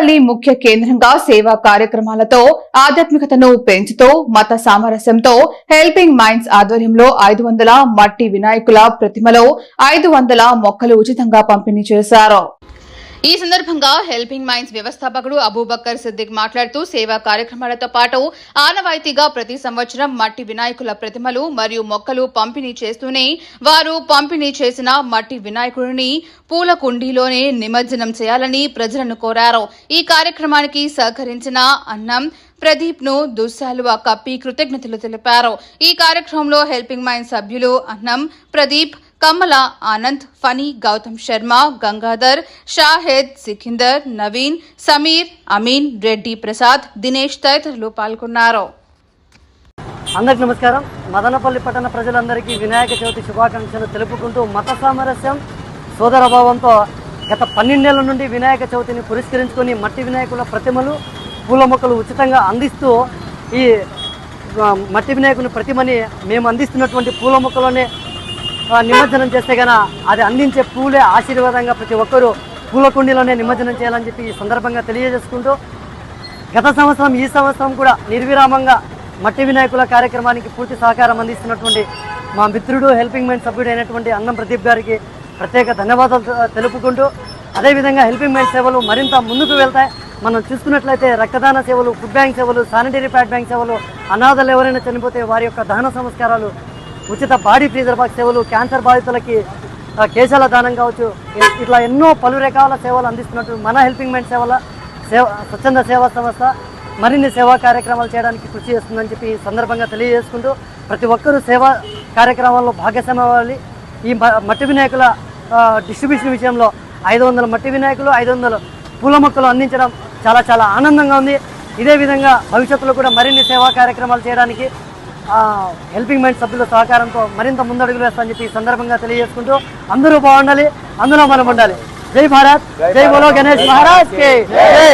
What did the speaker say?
తాడేపల్లి ముఖ్య కేంద్రంగా సేవా కార్యక్రమాలతో ఆధ్యాత్మికతను పెంచుతూ మత సామరస్యంతో హెల్పింగ్ మైండ్స్ ఆధ్వర్యంలో 500 మట్టి వినాయకుల ప్రతిమలో 500 మొక్కలు ఉచితంగా పంపిణీ చేశారు. ఈ సందర్భంగా హెల్పింగ్ మైండ్స్ వ్యవస్థాపకుడు అబూబక్కర్ సిద్దిక్ మాట్లాడుతూ సేవా కార్యక్రమాలతో పాటు ఆనవాయితీగా ప్రతి సంవత్సరం మట్టి వినాయకుల ప్రతిమలు మరియు మొక్కలు పంపిణీ చేస్తూనే వారు పంపిణీ చేసిన మట్టి వినాయకుడిని పూల కుండీలోనే నిమజ్జనం చేయాలని ప్రజలను కోరారు. ఈ కార్యక్రమానికి సహకరించిన అన్నం ప్రదీప్ ను దుస్సాలువా కప్పి కృతజ్ఞతలు తెలిపారు. ఈ కార్యక్రమంలో హెల్పింగ్ మైండ్ సభ్యులు అన్నం ప్రదీప్, కమల, ఆనంద్, ఫనీ, గౌతమ్ శర్మ, గంగాధర్, షాహెద్, సికిందర్, నవీన్, సమీర్, అమీన్, రెడ్డి ప్రసాద్, దినేష్ తదితరులు పాల్గొన్నారు. అందరికి నమస్కారం. మదనపల్లి పట్టణ ప్రజలందరికీ వినాయక చవితి శుభాకాంక్షలు తెలుపుకుంటూ మత సామరస్యం సోదరభావంతో గత 12 ఏళ్ల నుండి వినాయక చవితిని పురస్కరించుకొని మట్టి వినాయకుల ప్రతిమలు, పూల మొక్కలు ఉచితంగా అందిస్తూ ఈ మట్టి వినాయకుని ప్రతిమని మేము అందిస్తున్నటువంటి పూల మొక్కలోనే నిమజ్జనం చేస్తే గన అది అందించే పూలే ఆశీర్వాదంగా ప్రతి ఒక్కరూ పూల కుండీలోనే నిమజ్జనం చేయాలని చెప్పి ఈ సందర్భంగా తెలియజేసుకుంటూ గత సంవత్సరం ఈ సంవత్సరం కూడా నిర్విరామంగా మట్టి వినాయకుల కార్యక్రమానికి పూర్తి సహకారం అందిస్తున్నటువంటి మా మిత్రుడు హెల్పింగ్ మైండ్ సభ్యుడు అయినటువంటి అన్నం ప్రదీప్ గారికి ప్రత్యేక ధన్యవాదాలు తెలుపుకుంటూ అదేవిధంగా హెల్పింగ్ మైండ్ సేవలు మరింత ముందుకు వెళ్తాయి. మనం చూసుకున్నట్లయితే రక్తదాన సేవలు, ఫుడ్ బ్యాంక్ సేవలు, శానిటరీ ప్యాడ్ బ్యాంక్ సేవలు, అనాథలు ఎవరైనా చనిపోతే వారి యొక్క దహన సంస్కారాలు, ఉచిత బాడీ ఫ్రీజర్ బాక్స్ సేవలు, క్యాన్సర్ బాధితులకి కేశాల దానం కావచ్చు, ఇట్లా ఎన్నో పలు రకాల సేవలు అందిస్తున్నట్టు మన హెల్పింగ్ మైండ్ స్వచ్ఛంద సేవా సంస్థ మరిన్ని సేవా కార్యక్రమాలు చేయడానికి కృషి చేస్తుందని చెప్పి ఈ సందర్భంగా తెలియజేసుకుంటూ ప్రతి ఒక్కరూ సేవా కార్యక్రమాల్లో భాగస్వామ్యం అవ్వాలి. ఈ మట్టి వినాయకుల డిస్ట్రిబ్యూషన్ విషయంలో 500 మట్టి వినాయకులు, 500 పూల మొక్కలు అందించడం చాలా చాలా ఆనందంగా ఉంది. ఇదే విధంగా భవిష్యత్తులో కూడా మరిన్ని సేవా కార్యక్రమాలు చేయడానికి హెల్పింగ్ మైండ్ సభ్యుల సహకారంతో మరింత ముందడుగులు వేస్తామని చెప్పి ఈ సందర్భంగా తెలియజేసుకుంటూ అందరూ బాగుండాలి, అందులో మనం ఉండాలి. జై భారత్, జై బోలో గణేష్ మహారాజ్ కి జై.